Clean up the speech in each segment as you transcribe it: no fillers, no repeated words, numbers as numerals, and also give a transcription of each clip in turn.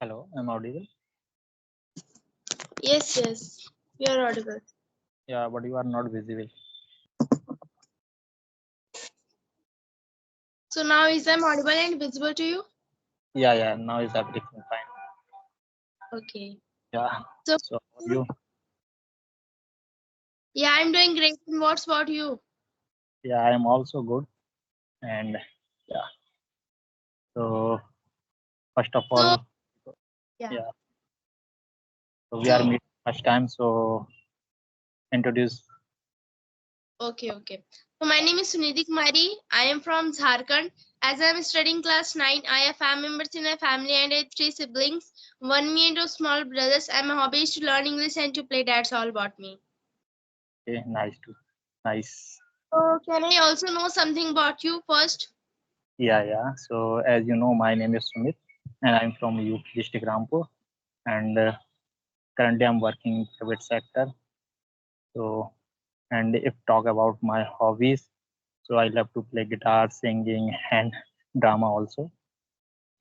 Hello, I'm audible. Yes, yes, you are audible. Yeah, but you are not visible. So now is I'm audible and visible to you? Yeah, now is everything fine. Okay. Yeah, So so how are you? yeah, I'm doing great. And what's about you? Yeah, I am also good. And yeah, so first of So all, yeah. yeah, so we are So meeting first time. So introduce. okay. So my name is Sunidhi Kumari. I am from Jharkhand. As I am studying class 9, I have 5 members in my family and I have 3 siblings. One me and two small brothers. And my hobby is to learn English and to play. That's all about me. Okay, nice. So can I also know something about you first? Yeah. So as you know, my name is Sumit, and I'm from UP district Rampur, and currently I'm working in private sector. So, and if talk about my hobbies, so I love to play guitar, singing, and drama also.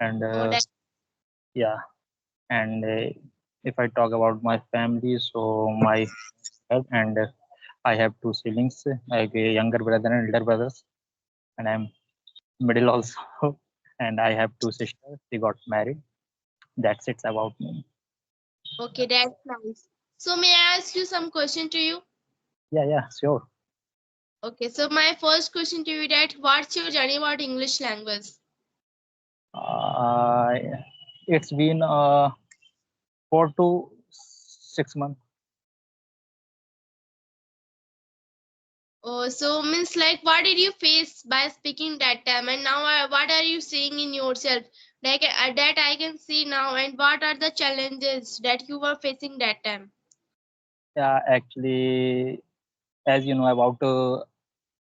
And Oh, that yeah, and if I talk about my family, so my dad and I have 2 siblings, like a younger brother and elder brothers, and I'm middle also. And I have 2 sisters. They got married. That's it about me. okay, that's nice. So may I ask you some question to you? Yeah, sure. Okay, so my first question to you that what's your journey about English language? Uh, it's been 4 to 6 months. Oh, so means like what did you face by speaking that time and now what are you seeing in yourself? Like that I can see now and what are the challenges that you were facing that time? Yeah, actually, as you know about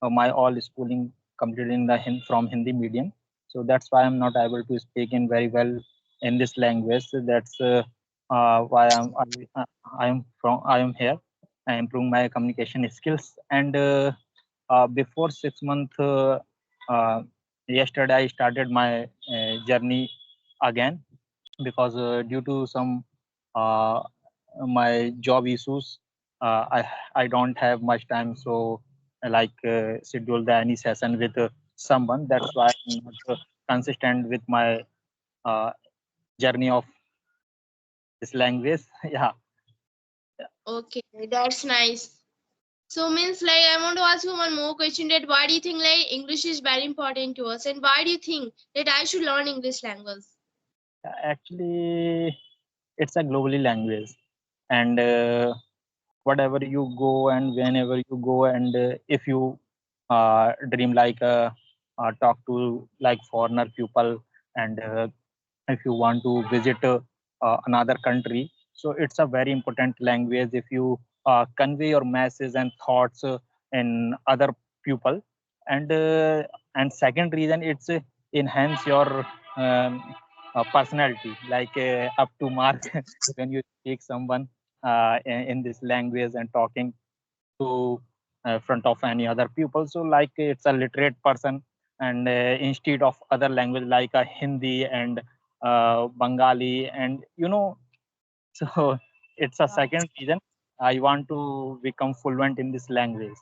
my all schooling completed in the from Hindi medium, so that's why I'm not able to speak in very well in this language. So that's why I am here. I improve my communication skills, and before 6 months, uh, yesterday I started my journey again because due to some uh, my job issues, I don't have much time. So like schedule the any session with someone. That's why I'm not consistent with my uh, journey of this language. Yeah. Okay, that's nice. So means like I want to ask you one more question that why do you think like English is very important to us and why do you think that I should learn English language? Actually, it's a globally language, and whatever you go and whenever you go, and if you dream like talk to like foreigner people, and if you want to visit another country, so it's a very important language if you convey your messages and thoughts in other people. And uh, and second reason, it's enhance your personality, like up to mark when you speak someone in this language and talking to front of any other people, so like it's a literate person, and instead of other language like Hindi and Bengali, and so it's a second reason I want to become fluent in this language.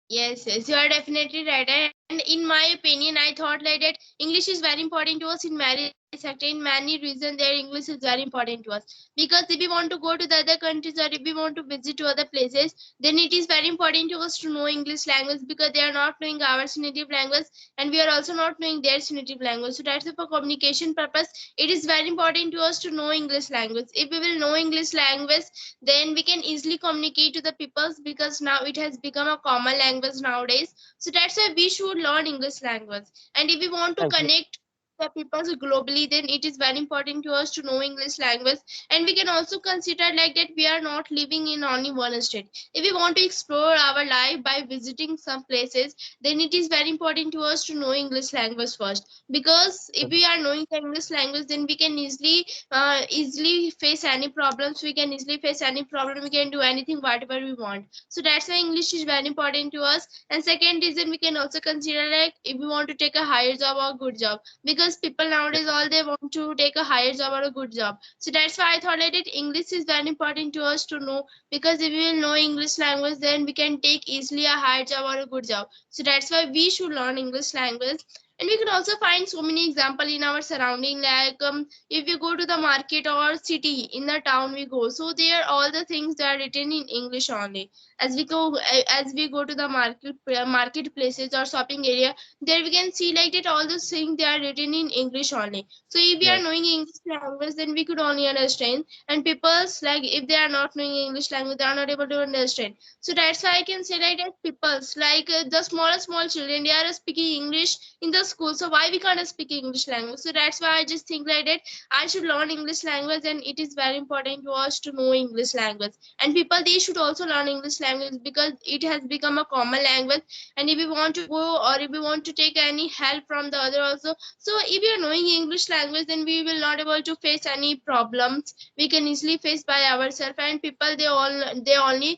Yes, you are definitely right. And in my opinion, I thought like that English is very important to us in many sector. In many reasons, their English is very important to us. Because if we want to go to the other countries or if we want to visit to other places, then it is very important to us to know English language because they are not knowing our native language and we are also not knowing their native language. So that's for communication purpose. It is very important to us to know English language. If we will know English language, then we can easily communicate to the peoples because now it has become a common language nowadays. So that's why we should learn English language. And if we want to Exactly. connect the peoples globally, then it is very important to us to know English language. And we can also consider like that we are not living in only one state. If we want to explore our life by visiting some places, then it is very important to us to know English language first. Because if we are knowing the English language, then we can easily face any problems. We can easily face any problem. We can do anything whatever we want. So that's why English is very important to us. And second reason, we can also consider like if we want to take a higher job or good job, because because people nowadays all they want to take a higher job or a good job. So that's why I thought like that English is very important to us to know, because if we will know English language, then we can take easily a higher job or a good job. So that's why we should learn English language. And we can also find so many example in our surrounding, like if you go to the market or city in the town we go, so there all the things that are written in English only. As we go to the marketplaces or shopping area, there we can see like that all those things they are written in English only. So if we are yes, knowing English language, then we could only understand. And people's like if they are not knowing English language, they are not able to understand. So that's why I can say like that people's like the small children, they are speaking English in the school. So why we can't speak English language? So that's why I just think like that I should learn English language, and it is very important to us to know English language. And people they should also learn English language because it has become a common language. And if we want to go or if we want to take any help from the other also, so if we are knowing English language, then we will not able to face any problems. We can easily face by ourselves. And people they only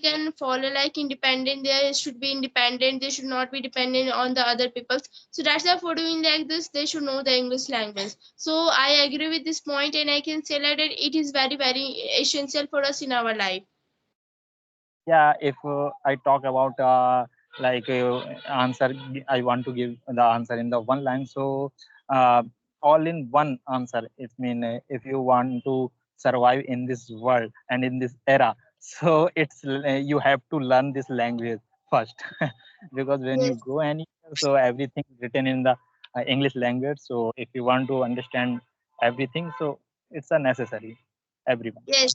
can follow like independent. They should be independent, they should not be dependent on the other people. So that's why for doing like this, they should know the English language. So I agree with this point, and I can say like that it is very essential for us in our life. yeah. If I talk about like answer, I want to give the answer in the one line. So uh, all in one answer. It mean if you want to survive in this world and in this era, so it's you have to learn this language first, because when you Yes, go anywhere, so everything is written in the English language. So if you want to understand everything, so it's a necessary everyone. yes.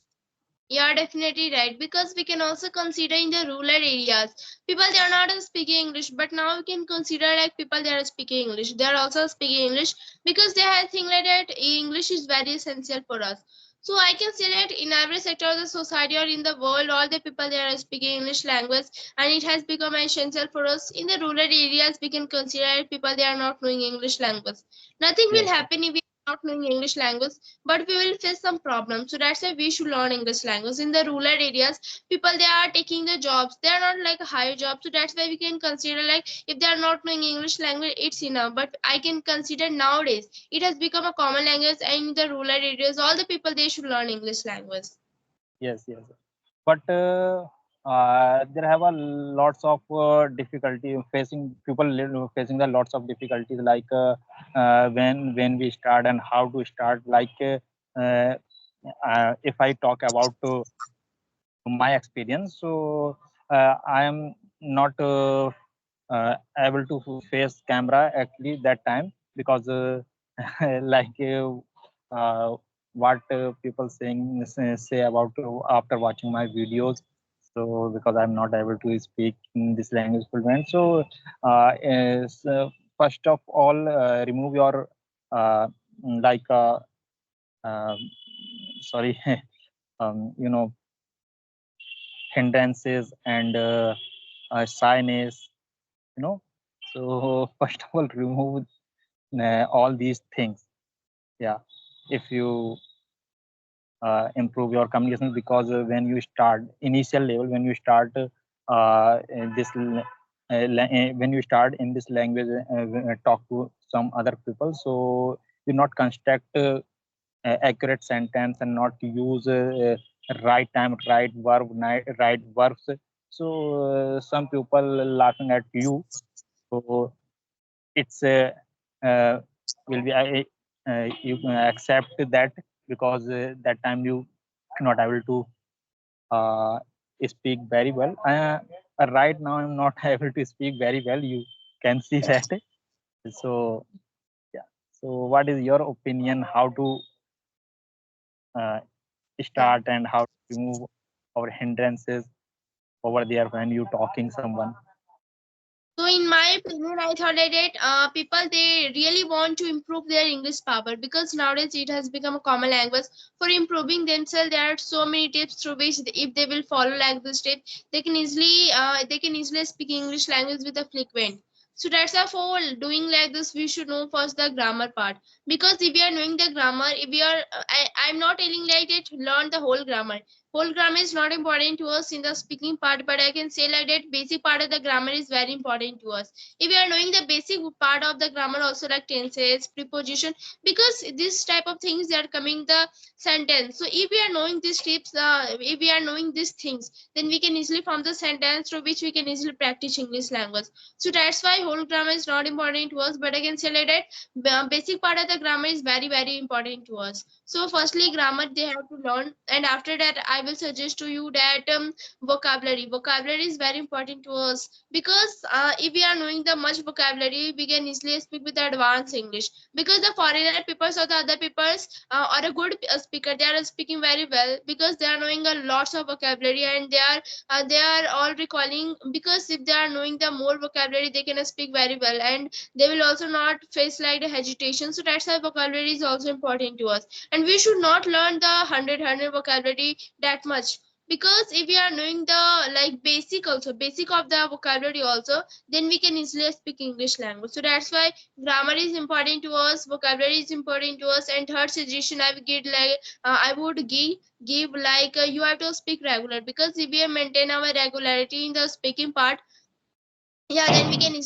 You are definitely right, because we can also consider in the rural areas people they are not speaking English, but now we can consider like people they are speaking English. They are also speaking English because they have think like that English is very essential for us. So I can say that in every sector of the society or in the world, all the people they are speaking English language, and it has become essential for us. In the rural areas, we can consider people they are not knowing English language. Nothing will Yes, happen if we are not knowing English language, but we will face some problems. So that's why we should learn English language. In the rural areas, people they are taking the jobs, they are not like a higher job. So that's why we can consider like if they are not knowing English language, it's enough. But I can consider nowadays it has become a common language, and in the rural areas all the people they should learn English language. yes. But there have a lots of difficulty facing people facing the lots of difficulties, like when we start and how to start, like uh, if I talk about my experience, so I am not able to face camera actually that time, because like what people say about after watching my videos. So because I'm not able to speak in this language fluent, so first of all remove your uh, like uh, sorry you know, hindrances and shyness, you know. So first of all remove all these things. Yeah, if you improve your communication, because when you start initial level, when you start when you start in this language, talk to some other people, so you not construct accurate sentence and not use right time, right verb, right verbs. So some people laughing at you, so it's uh, will be you accept that, because that time you not able to uh, speak very well. Right now I'm not able to speak very well, you can see that. So yeah, so what is your opinion, how to uh, Yeah. start and how to remove our hindrances over there when you talking someone? So in my opinion, I thought that people they really want to improve their English power, because nowadays it has become a common language. For improving themselves, there are so many tips through which if they will follow like this tip, they can easily speak English language with a fluent. So that's why for doing like this, we should know first the grammar part. Because if we are knowing the grammar, if we are, I'm not telling like that learn the whole grammar. whole grammar is not important to us in the speaking part, but I can say like that basic part of the grammar is very important to us. If we are knowing the basic part of the grammar also, like tenses, preposition, because this type of things they are coming the sentence. So if we are knowing these tips, if we are knowing these things, then we can easily form the sentence through which we can easily practice English language. So that's why whole grammar is not important to us, but I can say like that basic part of the grammar is very important to us. So firstly grammar they have to learn, and after that I will suggest to you that vocabulary is very important to us, because if we are knowing the much vocabulary we can easily speak with advanced English, because the foreigner peoples or the other peoples are a good speaker, they are speaking very well because they are knowing a lots of vocabulary, and they are all recalling, because if they are knowing the more vocabulary they can speak very well, and they will also not face like the hesitation. So that's why vocabulary is also important to us, and we should not learn the 100 vocabulary that much, because if we are knowing the like basic of the vocabulary also, then we can easily speak English language. So that's why grammar is important to us, vocabulary is important to us. And third suggestion I would get like I would give like you have to speak regular, because if we maintain our regularity in the speaking part, yeah, then we can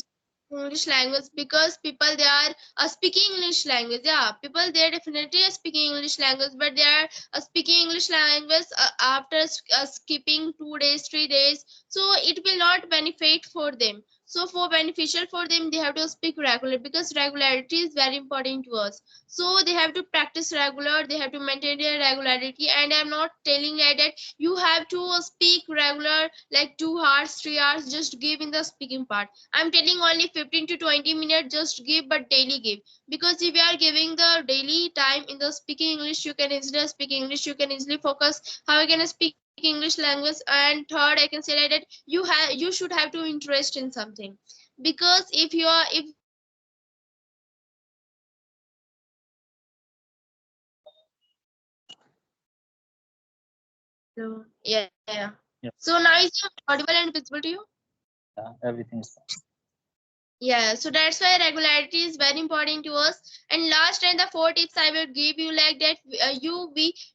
English language, because people they are speaking English language. Yeah, people they are definitely speaking English language, but they are speaking English language after skipping 2 days 3 days, so it will not benefit for them. So for beneficial for them they have to speak regular, because regularity is very important to us. So they have to practice regular, they have to maintain their regularity. And I'm not telling that you have to speak regular like 2 hours 3 hours just give in the speaking part. I'm telling only 15 to 20 minutes just give, but daily give, because if you are giving the daily time in the speaking English, you can easily speak English, you can easily focus how you can speak English language. And third I can say like that you should have to interest in something, because if you are if so, yeah. Yeah, So now is it audible and visible to you? yeah, everything is fine. Yeah, so that's why regularity is very important to us. And last and the fourth tips I will give you like that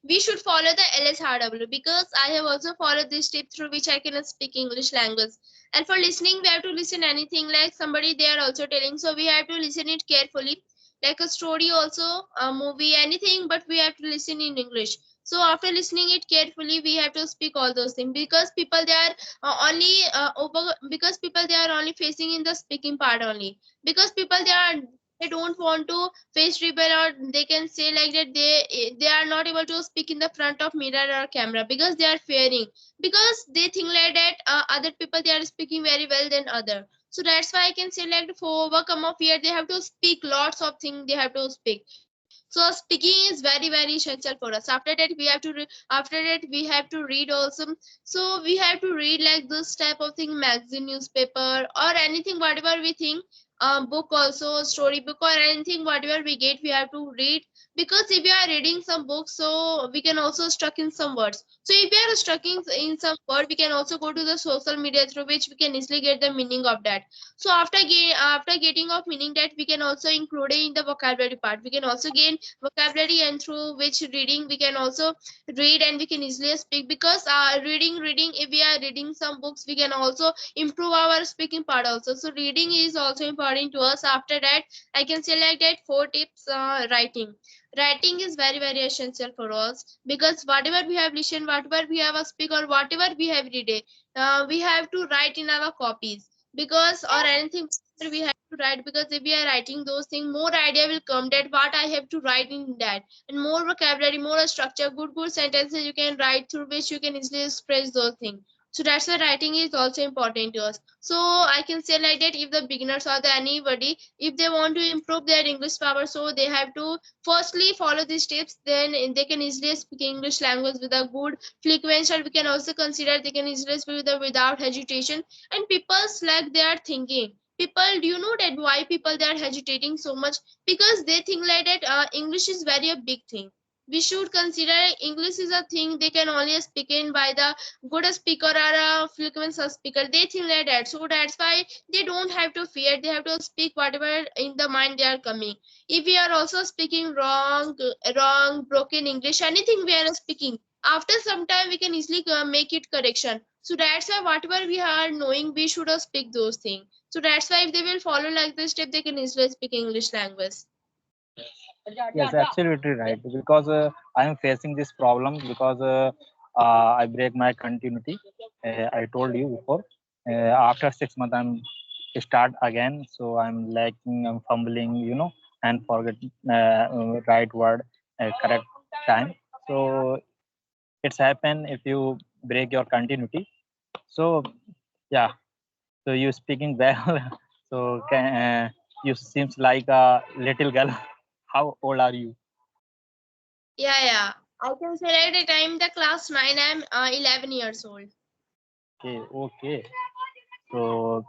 we should follow the LSRW, because I have also followed this tip through which I can speak English language. And for listening, we have to listen anything like somebody they are also telling, so we have to listen it carefully, like a story also, a movie, anything, but we have to listen in English. So after listening it carefully, we have to speak all those things, because people they are only over because people they are only facing in the speaking part only, because people they don't want to face rebel, or they can say like that they are not able to speak in the front of mirror or camera, because they are fearing, because they think like that other people they are speaking very well than other. So that's why I can say like for overcome of fear they have to speak lots of things, they have to speak. So speaking is very essential for us. After that we have to after that we have to read also. So we have to read like this type of thing, magazine, newspaper, or anything whatever we think, book also, storybook or anything whatever we get we have to read, because if we are reading some books so we can also stuck in some words. So if we are stuck in some word, we can also go to the social media through which we can easily get the meaning of that. So after getting of meaning that, we can also include it in the vocabulary part, we can also gain vocabulary, and through which reading we can also read and we can easily speak, because reading if we are reading some books we can also improve our speaking part also. So reading is also important to us. After that I can say like that four tips. Writing is very essential for us, because whatever we have listened, whatever we have speak, or whatever we have read it, we have to write in our copies, because or anything we have to write, because if we are writing those things, more idea will come that what I have to write in that, and more vocabulary, more structure, good sentences you can write, through which you can easily express those things. So that's why writing is also important to us. So I can say like that if the beginners or the anybody, if they want to improve their English power, so they have to firstly follow these tips, then they can easily speak English language with a good fluency, or we can also consider they can easily speak without hesitation. And people like they are thinking, people, do you know that why people they are hesitating so much? Because they think like that English is very a big thing. We should consider English is a thing they can only speak in by the good speaker or a fluent speaker. They think like that, so that's why they don't have to fear, they have to speak whatever in the mind they are coming. If we are also speaking wrong broken English, anything we are speaking, after some time we can easily make it correction. So that's why whatever we are knowing, we should speak those things. So that's why if they will follow like this step, they can easily speak English language. Yes, absolutely right. Because I am facing this problem because I break my continuity. I told you before. After 6 months, I'm start again. So I'm lacking, I'm fumbling, and forget right word, correct time. So it's happen if you break your continuity. So yeah, so you speaking well. So you seems like a little girl. How old are you? Yeah. I can say at the time the class 9, I'm 11 years old. Okay. So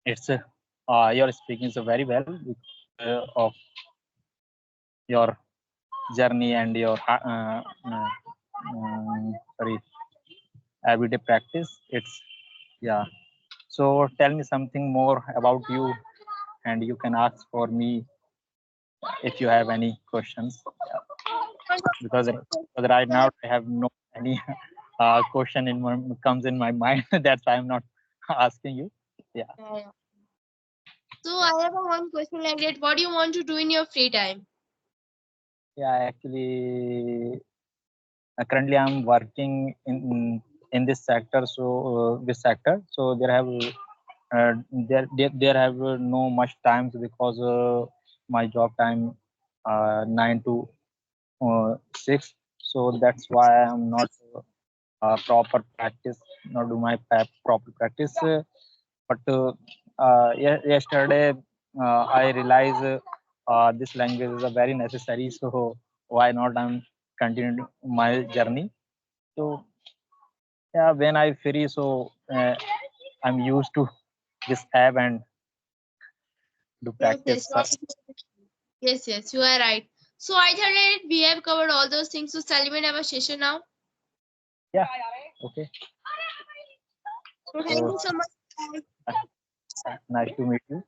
it's you're speaking so very well of your journey and your sorry, everyday practice. It's yeah. So tell me something more about you, and you can ask for me if you have any questions. Because right now I have no any question comes in my mind. That's why I'm not asking you. Yeah. Yeah. So I have a one question like that. What do you want to do in your free time? Yeah, actually, currently I'm working in this sector. So this sector. So there have no much times because my job time 9 to 6. So that's why I'm not proper practice, not do my proper practice. But yesterday I realized this language is a very necessary. So why not I'm continuing my journey. So yeah, when I free, so I'm used to this app and do Yes, practice. yes, you are right. So I thought that we have covered all those things. So shall we have a session now? Yeah. Okay. So thank So you so much. nice to meet you.